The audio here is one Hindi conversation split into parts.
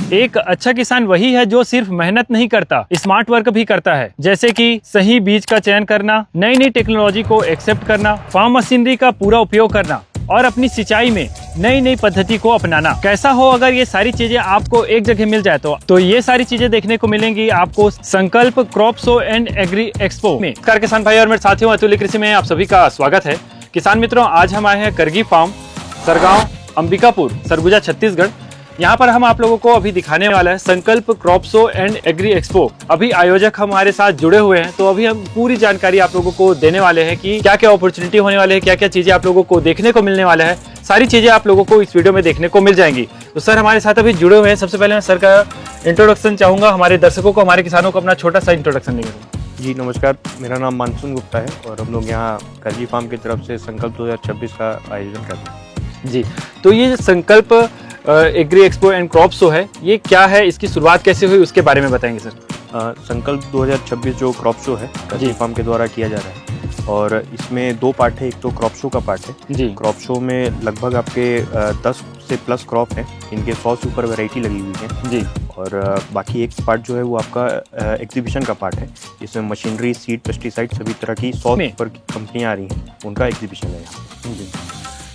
एक अच्छा किसान वही है जो सिर्फ मेहनत नहीं करता, स्मार्ट वर्क भी करता है, जैसे कि सही बीज का चयन करना, नई नई टेक्नोलॉजी को एक्सेप्ट करना, फार्म मशीनरी का पूरा उपयोग करना और अपनी सिंचाई में नई नई पद्धति को अपनाना। कैसा हो अगर ये सारी चीजें आपको एक जगह मिल जाए तो ये सारी चीजें देखने को मिलेंगी आपको संकल्प crop show and agree expo में। नमस्कार किसान भाई और मेरे साथियों, अतुल्य कृषि में आप सभी का स्वागत है। किसान मित्रों, आज हम आए हैं करगी फार्म, सरगांव, अंबिकापुर, सरगुजा, छत्तीसगढ़। यहाँ पर हम आप लोगों को अभी दिखाने वाला है संकल्प crop show and agree expo. अभी आयोजक हमारे साथ जुड़े हुए हैं, तो अभी हम पूरी जानकारी आप लोगों को देने वाले हैं कि क्या क्या अपॉर्चुनिटी होने वाले हैं, क्या क्या चीजें आप लोगों को देखने को मिलने वाला है। सारी चीजें आप लोगों को इस वीडियो में देखने को मिल जाएंगी। तो सर हमारे साथ अभी जुड़े हुए हैं। सबसे पहले मैं सर का इंट्रोडक्शन चाहूंगा, हमारे दर्शकों को, हमारे किसानों को अपना छोटा सा इंट्रोडक्शन देंगे। जी नमस्कार, मेरा नाम मानसून गुप्ता है और हम लोग यहाँ करगी फार्म की तरफ से संकल्प 2026 का आयोजन करते हैं। जी, तो ये संकल्प agree expo and crop show है, ये क्या है, इसकी शुरुआत कैसे हुई, उसके बारे में बताएंगे सर। संकल्प 2026 जो क्रॉप शो है करगी फार्म के द्वारा किया जा रहा है और इसमें दो पार्ट है। एक तो क्रॉप शो का पार्ट है जी। क्रॉप शो में लगभग आपके 10 से प्लस क्रॉप हैं, इनके 100 से ऊपर वैरायटी लगी हुई है जी। और बाकी एक पार्ट जो है वो आपका एग्जीबिशन का पार्ट है, जिसमें मशीनरी, सीड, पेस्टिसाइड सभी तरह की 100 से ऊपर कंपनियां आ रही हैं, उनका एग्जीबिशन है यहाँ जी।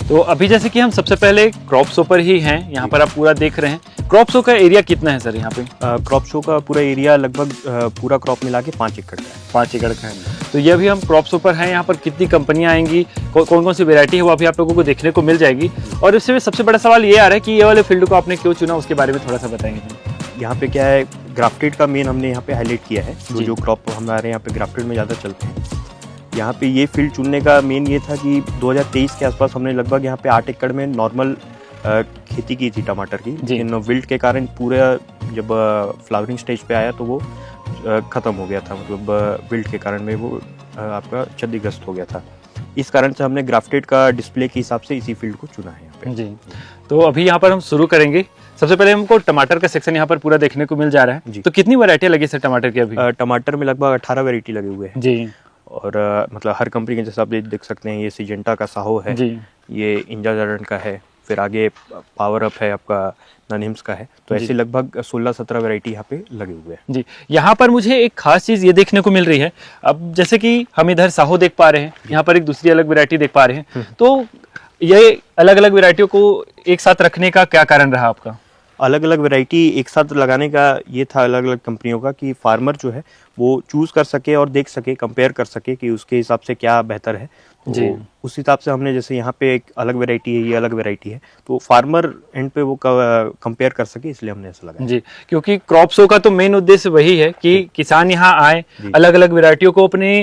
तो अभी जैसे कि हम सबसे पहले क्रॉप शो पर ही हैं, यहाँ पर आप पूरा देख रहे हैं। क्रॉप शो का एरिया कितना है सर यहाँ पे? क्रॉप शो का पूरा एरिया लगभग पूरा क्रॉप मिला के 5 एकड़ का है। 5 एकड़ का है। तो ये अभी हम क्रॉप शो पर हैं, यहाँ पर कितनी कंपनियां आएंगी, कौन कौन सी वेरायटी है, वो अभी आप लोगों को देखने को मिल जाएगी। और इससे सबसे बड़ा सवाल ये आ रहा है कि ये वाले फील्ड को आपने क्यों चुना, उसके बारे में थोड़ा सा बताएंगे। यहाँ पे क्या है, ग्राफ्टेड का मेन हमने यहाँ पे हाईलाइट किया है। जो क्रॉप हमारे यहाँ पे ग्राफ्टेड में ज़्यादा चलते हैं। यहाँ पे ये फील्ड चुनने का मेन ये था कि 2023 के आसपास हमने लगभग यहाँ पे 8 एकड़ में नॉर्मल खेती की थी टमाटर की, लेकिन विल्ट के कारण पूरा जब फ्लावरिंग स्टेज पे आया तो वो ख़त्म हो गया था। मतलब विल्ट के कारण में वो आपका क्षतिग्रस्त हो गया था। इस कारण से हमने ग्राफ्टेड का डिस्प्ले के हिसाब से इसी फील्ड को चुना है यहाँ पे जी। तो अभी यहाँ पर हम शुरू करेंगे। सबसे पहले हमको टमाटर का सेक्शन यहाँ पर पूरा देखने को मिल जा रहा है जी। तो कितनी वैरायटी लगी सर टमाटर की अभी? टमाटर में लगभग 18 वैरायटी लगे हुए हैं जी। और मतलब हर कंपनी के जैसे आप देख सकते हैं, ये सिजेंटा का साहो है जी, ये इंजा जार्डन का है, फिर आगे पावर अप है आपका, ननिम्स का है। तो ऐसे लगभग 16-17 वैरायटी यहाँ पे लगे हुए हैं जी। यहाँ पर मुझे एक खास चीज ये देखने को मिल रही है। अब जैसे कि हम इधर साहो देख पा रहे हैं, यहाँ पर एक दूसरी अलग वैरायटी देख पा रहे हैं, तो ये अलग अलग वैरायटियों को एक साथ रखने का क्या कारण रहा आपका? अलग अलग वैरायटी एक साथ लगाने का ये था अलग अलग कंपनियों का, कि फार्मर जो है वो चूज कर सके और देख सके, कंपेयर कर सके कि उसके हिसाब से क्या बेहतर है। तो उस हिसाब से हमने, जैसे यहाँ पे एक अलग वैरायटी है, ये अलग वैरायटी है, तो फार्मर एंड पे वो कंपेयर कर सके, इसलिए हमने ऐसा लगाया जी। क्योंकि क्रॉप शो का तो मेन उद्देश्य वही है कि किसान यहाँ आए, अलग अलग वैरायटियों को अपने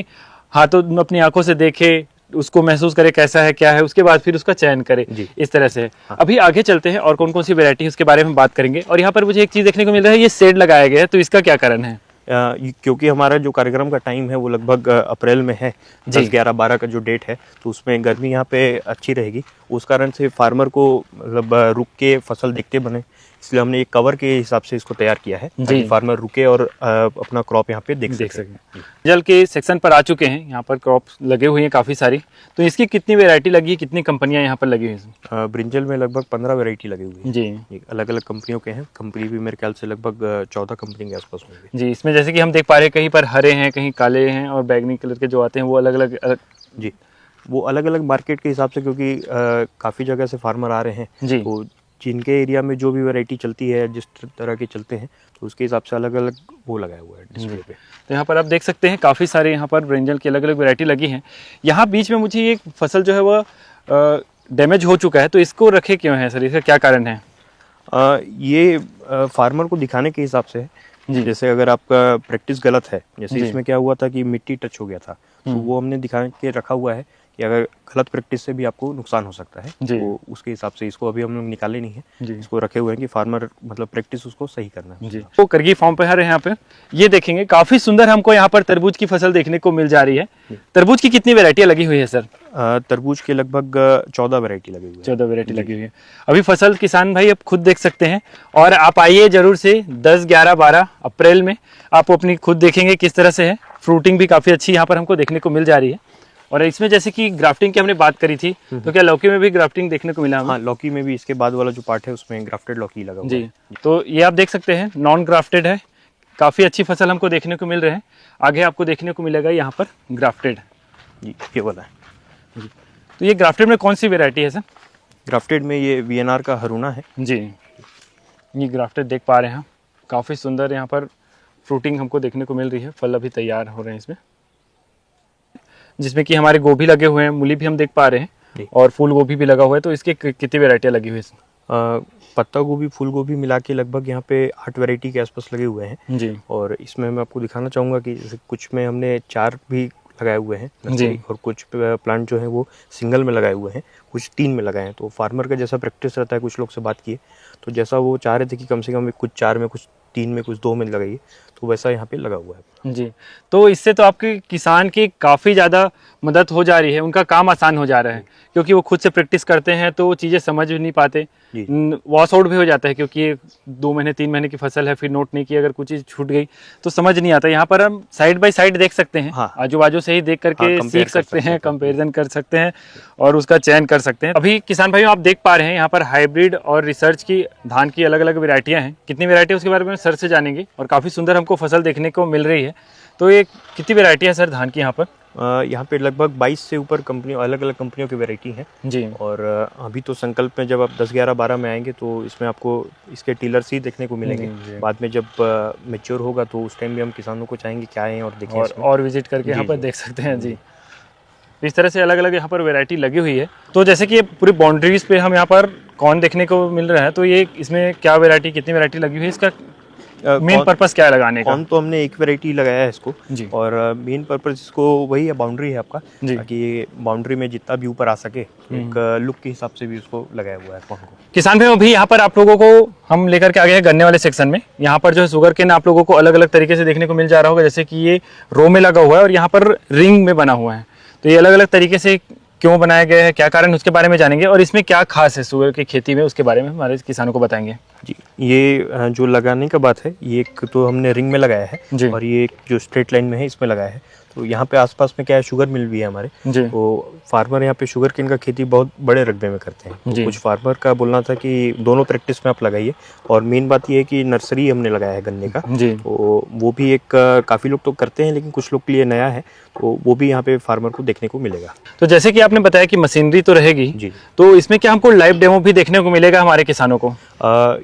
हाथों, अपनी आंखों से देखे, उसको महसूस करे कैसा है, क्या है, उसके बाद फिर उसका चयन करे इस तरह से। हाँ। अभी आगे चलते हैं और कौन कौन सी वैरायटी है उसके बारे में बात करेंगे। और यहाँ पर मुझे एक चीज देखने को मिल रहा है, ये शेड लगाया गया है, तो इसका क्या कारण है? क्योंकि हमारा जो कार्यक्रम का टाइम है वो लगभग अप्रैल में है, 10, 11, 12 का जो डेट है, तो उसमें गर्मी यहाँ पे अच्छी रहेगी। उस कारण से फार्मर को मतलब रुक के फसल देखते बने, इसलिए हमने एक कवर के हिसाब से इसको तैयार किया है ताकि फार्मर रुके और अपना क्रॉप यहाँ पे देख सके। जल के सेक्शन पर आ चुके हैं, यहाँ पर क्रॉप लगे हुए हैं काफी सारी। तो इसकी कितनी वैरायटी लगी, कितनी कंपनियां यहाँ पर लगी हुई हैं? ब्रिंजल में लगभग 15 वैरायटी लगी हुई है जी। अलग अलग कंपनियों के हैं, कंपनी भी मेरे ख्याल से लगभग 14 कंपनी के आसपास होंगे जी। इसमें जैसे कि हम देख पा रहे हैं, कहीं पर हरे हैं, कहीं काले हैं, और बैगनी कलर के जो आते हैं वो अलग अलग जी। वो अलग अलग मार्केट के हिसाब से, क्योंकि काफ़ी जगह से फार्मर आ रहे हैं जी। तो जिनके एरिया में जो भी वैरायटी चलती है, जिस तरह के चलते हैं, तो उसके हिसाब से अलग अलग वो लगाया हुआ है डिस्प्ले पे। तो यहाँ पर आप देख सकते हैं काफ़ी सारे यहाँ पर ब्रिंजल की अलग अलग वैरायटी लगी हैं। यहाँ बीच में मुझे ये फसल जो है वो डैमेज हो चुका है, तो इसको रखे क्यों है सर, इसका क्या कारण है? ये फार्मर को दिखाने के हिसाब से है। जैसे अगर आपका प्रैक्टिस गलत है, जैसे इसमें क्या हुआ था कि मिट्टी टच हो गया था, तो वो हमने दिखा के रखा हुआ है कि अगर गलत प्रैक्टिस से भी आपको नुकसान हो सकता है, तो उसके हिसाब से इसको अभी हम लोग निकाले नहीं है, इसको रखे हुए हैं कि फार्मर मतलब प्रैक्टिस उसको सही करना है जी। तो करगी फार्म पे है, यहाँ पे ये देखेंगे काफी सुंदर हमको यहाँ पर तरबूज की फसल देखने को मिल जा रही है। तरबूज की कितनी वैरायटियां लगी हुई है सर? तरबूज के लगभग 14 वैरायटी लगी हुई है। 14 वैरायटी लगी हुई है। अभी फसल किसान भाई आप खुद देख सकते हैं, और आप आइए जरूर से 10, 11, 12 अप्रैल में आप अपनी खुद देखेंगे किस तरह से है। फ्रूटिंग भी काफी अच्छी यहाँ पर हमको देखने को मिल जा रही है। और इसमें जैसे कि ग्राफ्टिंग की हमने बात करी थी, तो क्या लौकी में भी ग्राफ्टिंग देखने को मिला हमें? हाँ, लौकी में भी इसके बाद वाला जो पार्ट है उसमें ग्राफ्टेड लौकी लगा हुआ जी। है। तो ये आप देख सकते हैं नॉन ग्राफ्टेड है, काफ़ी अच्छी फसल हमको देखने को मिल रहे हैं। आगे आपको देखने को मिलेगा यहाँ पर ग्राफ्टेड जी, ये वाला है। तो ये ग्राफ्टेड में कौन सी वेराइटी है सर? ग्राफ्टेड में ये वीएनआर का हरुना है। जी, ये ग्राफ्टेड देख पा रहे हैं हम, काफ़ी सुंदर यहाँ पर फ्रूटिंग हमको देखने को मिल रही है। फल अभी तैयार हो रहे हैं इसमें, जिसमें कि हमारे गोभी लगे हुए हैं, मूली भी हम देख पा रहे हैं और फूल गोभी भी लगा हुआ है। तो इसके कितनी वेराइटियाँ लगी हुई है? पत्ता गोभी फूल गोभी मिला के लगभग यहाँ पे 8 वैरायटी के आसपास लगे हुए हैं जी। और इसमें मैं आपको दिखाना चाहूँगा कि जैसे कुछ में हमने 4 भी लगाए हुए हैं जी। और कुछ प्लांट जो है वो सिंगल में लगाए हुए हैं, कुछ 3 में लगाए हैं। तो फार्मर का जैसा प्रैक्टिस रहता है, कुछ लोग से बात किए तो जैसा वो चाह रहे थे कि कम से कम कुछ 4 में, कुछ 3 में, कुछ 2 में लगाइए, तो वैसा यहाँ पे लगा हुआ है। जी, तो इससे तो आपके किसान की काफ़ी ज़्यादा मदद हो जा रही है, उनका काम आसान हो जा रहा है, क्योंकि वो खुद से प्रैक्टिस करते हैं तो वो चीज़ें समझ भी नहीं पाते, वॉश आउट भी हो जाता है, क्योंकि ये 2 महीने 3 महीने की फसल है, फिर नोट नहीं की, अगर कुछ चीज़ छूट गई तो समझ नहीं आता। यहाँ पर हम साइड बाय साइड देख सकते हैं, हाँ। आजू बाजू से ही देख करके सीख सकते हैं, कंपेरिजन कर सकते हैं और उसका चयन कर सकते हैं। अभी किसान भाइयों आप देख पा रहे हैं यहाँ पर हाइब्रिड और रिसर्च की धान की अलग अलग वेराइटियाँ हैं। कितनी वेराइटी उसके बारे में सर से जानेंगे और काफ़ी सुंदर हमको फसल देखने को मिल रही है। तो ये कितनी वेराइटी है सर धान की यहाँ पर? यहाँ पे लगभग 22 से ऊपर कंपनियों, अलग अलग कंपनियों की वैरायटी है जी। और अभी तो संकल्प में जब आप 10, 11, 12 में आएंगे तो इसमें आपको इसके टीलर्स ही देखने को मिलेंगे। बाद में जब मैच्योर होगा तो उस टाइम भी हम किसानों को चाहेंगे क्या आए और देखें और विजिट करके यहाँ पर देख सकते हैं। जी, इस तरह से अलग अलग यहाँ पर वैरायटी लगी हुई है। तो जैसे कि ये पूरी बाउंड्रीज पे हम यहाँ पर कॉर्न देखने को मिल रहा है, तो ये इसमें क्या वैरायटी, कितनी वैरायटी लगी हुई है, इसका मेन पर्पस क्या है लगाने का? कॉर्न तो हमने एक वैरायटी लगाया है इसको जी। और मेन पर्पस इसको वही है, बाउंड्री है आपका, ताकि बाउंड्री में जितना भी ऊपर आ सके एक लुक के हिसाब से भी उसको लगाया हुआ है कॉर्न को। किसान भाई अभी यहाँ पर आप लोगों को हम लेकर के आ गए हैं गन्ने वाले सेक्शन में। यहाँ पर जो है शुगर केन आप लोगों को अलग अलग तरीके से देखने को मिल जा रहा होगा, जैसे कि ये रो में लगा हुआ है और यहाँ पर रिंग में बना हुआ है। तो ये अलग अलग तरीके से क्यों बनाया गया है, क्या कारण, उसके बारे में जानेंगे और इसमें क्या खास है शुगर की खेती में, उसके बारे में हमारे किसानों को बताएंगे। जी, ये जो लगाने का बात है, ये एक तो हमने रिंग में लगाया है और ये एक जो स्ट्रेट लाइन में है इसमें लगाया है। तो यहाँ पे आसपास में क्या है, शुगर मिल भी है हमारे, तो फार्मर यहाँ पे शुगर केन का खेती बहुत बड़े रकबे में करते हैं। तो कुछ फार्मर का बोलना था कि दोनों प्रैक्टिस में आप लगाइए और मेन बात ये है कि नर्सरी हमने लगाया है गन्ने का, तो वो भी एक काफ़ी लोग तो करते हैं लेकिन कुछ लोग के लिए नया है, तो वो भी यहाँ पे फार्मर को देखने को मिलेगा। तो जैसे कि आपने बताया कि मशीनरी तो रहेगी जी, तो इसमें क्या हमको लाइव डेमो भी देखने को मिलेगा हमारे किसानों को?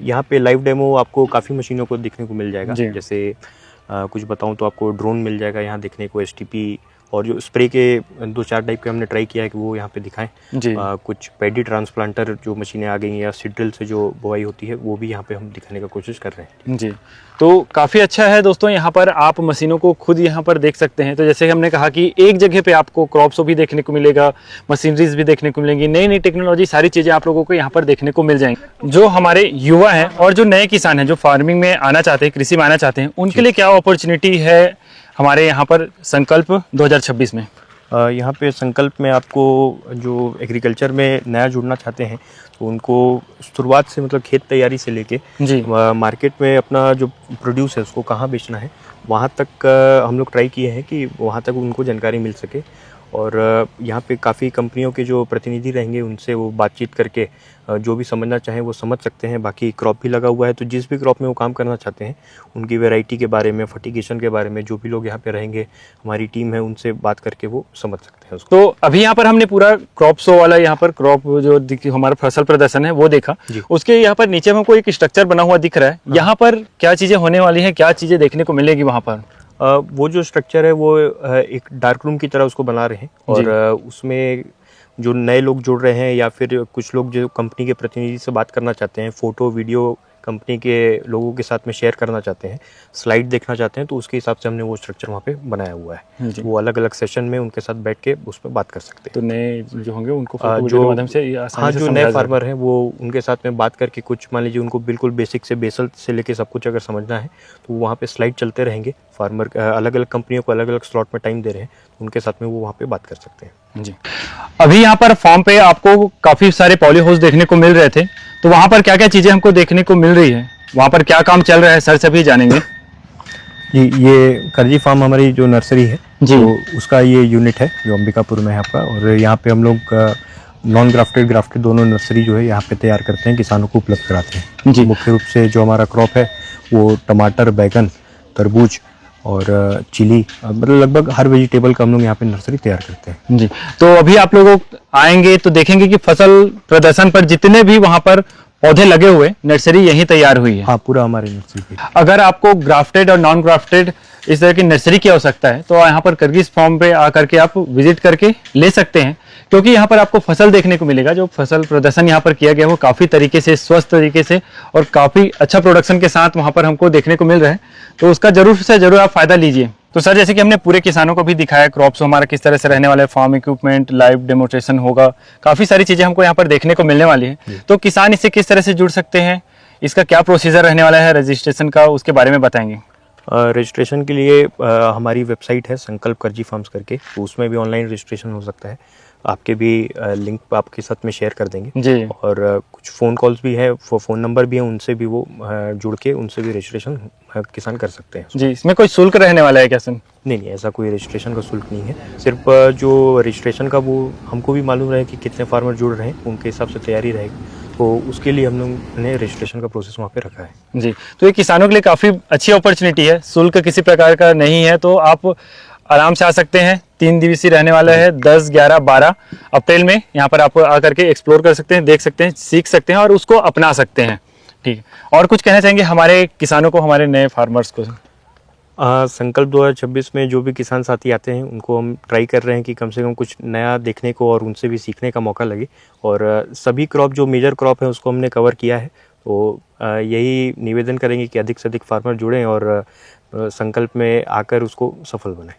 यहाँ पे लाइव डेमो आपको काफ़ी मशीनों को देखने को मिल जाएगा। जैसे कुछ बताऊं तो आपको ड्रोन मिल जाएगा यहाँ देखने को, एसटीपी, और जो स्प्रे के 2-4 टाइप के हमने ट्राई किया है कि वो यहाँ पे दिखाएं। कुछ पैडी ट्रांसप्लांटर जो मशीनें आ गई हैं या सीड्रिल से जो बुआई होती है वो भी यहाँ पे हम दिखाने का कोशिश कर रहे हैं। जी, तो काफ़ी अच्छा है दोस्तों, यहाँ पर आप मशीनों को खुद यहाँ पर देख सकते हैं। तो जैसे हमने कहा कि एक जगह पे आपको क्रॉप्स भी देखने को मिलेगा, मशीनरीज भी देखने को मिलेंगी, नई नई टेक्नोलॉजी, सारी चीज़ें आप लोगों को यहाँ पर देखने को मिल जाएंगी। जो हमारे युवा हैं और जो नए किसान हैं जो फार्मिंग में आना चाहते हैं, कृषि में आना चाहते हैं, उनके लिए क्या अपॉर्चुनिटी है हमारे यहाँ पर संकल्प 2026 में? यहाँ पे संकल्प में आपको जो एग्रीकल्चर में नया जुड़ना चाहते हैं तो उनको शुरुआत से, मतलब खेत तैयारी से लेके मार्केट में अपना जो प्रोड्यूस है उसको कहाँ बेचना है, वहाँ तक हम लोग ट्राई किए हैं कि वहाँ तक उनको जानकारी मिल सके। और यहाँ पे काफ़ी कंपनियों के जो प्रतिनिधि रहेंगे उनसे वो बातचीत करके जो भी समझना चाहें वो समझ सकते हैं। बाकी क्रॉप भी लगा हुआ है, तो जिस भी क्रॉप में वो काम करना चाहते हैं उनकी वैरायटी के बारे में, फर्टिगेशन के बारे में, जो भी लोग यहाँ पे रहेंगे, हमारी टीम है, उनसे बात करके वो समझ सकते हैं उसको। तो अभी यहाँ पर हमने पूरा क्रॉप शो वाला, यहाँ पर क्रॉप जो हमारा फसल प्रदर्शन है वो देखा। उसके यहाँ पर नीचे हमको एक स्ट्रक्चर बना हुआ दिख रहा है, यहाँ पर क्या चीज़ें होने वाली हैं, क्या चीज़ें देखने को मिलेगी वहाँ पर? वो जो स्ट्रक्चर है वो एक डार्क रूम की तरह उसको बना रहे हैं और उसमें जो नए लोग जुड़ रहे हैं या फिर कुछ लोग जो कंपनी के प्रतिनिधि से बात करना चाहते हैं, फोटो वीडियो कंपनी के लोगों के साथ में शेयर करना चाहते हैं, स्लाइड देखना चाहते हैं, तो उसके हिसाब से हमने वो स्ट्रक्चर वहाँ पे बनाया हुआ है। वो अलग अलग सेशन में उनके साथ बैठ के उस पर बात कर सकते हैं। तो नए जो होंगे उनको जो माध्यम से जो नए फार्मर हैं वो उनके साथ में बात करके, कुछ मान लीजिए उनको बिल्कुल बेसिक से बेसल से लेके सब कुछ अगर समझना है तो वहाँ पे स्लाइड चलते रहेंगे। फार्मर अलग अलग कंपनियों को अलग अलग स्लॉट में टाइम दे रहे हैं, उनके साथ में वो वहाँ पे बात कर सकते हैं। जी, अभी यहाँ पर फार्म पे आपको काफी सारे पॉली हाउस देखने को मिल रहे थे, तो वहाँ पर क्या क्या चीजें हमको देखने को मिल रही है, वहाँ पर क्या काम चल रहा है, सर से भी जानेंगे। जी, ये करजी फार्म हमारी जो नर्सरी है जी। तो उसका ये यूनिट है जो अंबिकापुर में है आपका। और यहाँ पे हम लोग नॉन ग्राफ्टेड ग्राफ्टेड दोनों नर्सरी जो है यहाँ पे तैयार करते हैं, किसानों को उपलब्ध कराते हैं। जी। मुख्य रूप से जो हमारा क्रॉप है वो टमाटर, बैगन, तरबूज और चिली, मतलब लगभग हर वेजिटेबल का हम लोग यहाँ पे नर्सरी तैयार करते हैं। जी। तो अभी आप लोग आएंगे तो देखेंगे कि फसल प्रदर्शन पर जितने भी वहां पर पौधे लगे हुए, नर्सरी यहीं तैयार हुई है। हाँ, पूरा हमारे नर्सरी पे। अगर आपको ग्राफ्टेड और नॉन ग्राफ्टेड इस तरह की नर्सरी की आवश्यकता है तो यहाँ पर करगिस फार्म पे आकर के आप विजिट करके ले सकते हैं, क्योंकि यहाँ पर आपको फसल देखने को मिलेगा। जो फसल प्रदर्शन यहाँ पर किया गया वो काफ़ी तरीके से, स्वस्थ तरीके से और काफ़ी अच्छा प्रोडक्शन के साथ वहाँ पर हमको देखने को मिल रहा है। तो उसका जरूर से जरूर आप फायदा लीजिए। तो सर, जैसे कि हमने पूरे किसानों को भी दिखाया क्रॉप्स हमारा किस तरह से रहने वाला है, फार्म इक्विपमेंट, लाइव डेमोन्स्ट्रेशन होगा, काफ़ी सारी चीज़ें हमको यहाँ पर देखने को मिलने वाली है। तो किसान इससे किस तरह से जुड़ सकते हैं, इसका क्या प्रोसीजर रहने वाला है रजिस्ट्रेशन का, उसके बारे में बताएंगे। रजिस्ट्रेशन के लिए हमारी वेबसाइट है संकल्प कर्जी फार्म्स करके, तो उसमें भी ऑनलाइन रजिस्ट्रेशन हो सकता है। आपके भी लिंक आपके साथ में शेयर कर देंगे जी। और कुछ फ़ोन कॉल्स भी है, फ़ोन नंबर भी है, उनसे भी वो जुड़ के उनसे भी रजिस्ट्रेशन किसान कर सकते हैं। जी, इसमें कोई शुल्क रहने वाला है क्या सर? नहीं, ऐसा कोई रजिस्ट्रेशन का शुल्क नहीं है। सिर्फ जो रजिस्ट्रेशन का वो हमको भी मालूम रहे कि कितने फार्मर जुड़ रहे हैं, उनके हिसाब से तैयारी रहेगी, तो उसके लिए हम लोग ने रजिस्ट्रेशन का प्रोसेस वहाँ पे रखा है। जी, तो ये किसानों के लिए काफ़ी अच्छी अपॉर्चुनिटी है, शुल्क किसी प्रकार का नहीं है, तो आप आराम से आ सकते हैं। 3 दिवसीय रहने वाला है, 10, 11, 12 अप्रैल में यहाँ पर आप आकर के एक्सप्लोर कर सकते हैं, देख सकते हैं, सीख सकते हैं और उसको अपना सकते हैं। ठीक है, और कुछ कहना चाहेंगे हमारे किसानों को, हमारे नए फार्मर्स को? संकल्प 2026 में जो भी किसान साथी आते हैं उनको हम ट्राई कर रहे हैं कि कम से कम कुछ नया देखने को और उनसे भी सीखने का मौका लगे। और सभी क्रॉप जो मेजर क्रॉप है उसको हमने कवर किया है, तो यही निवेदन करेंगे कि अधिक से अधिक फार्मर जुड़ें और संकल्प में आकर उसको सफल बनाएं।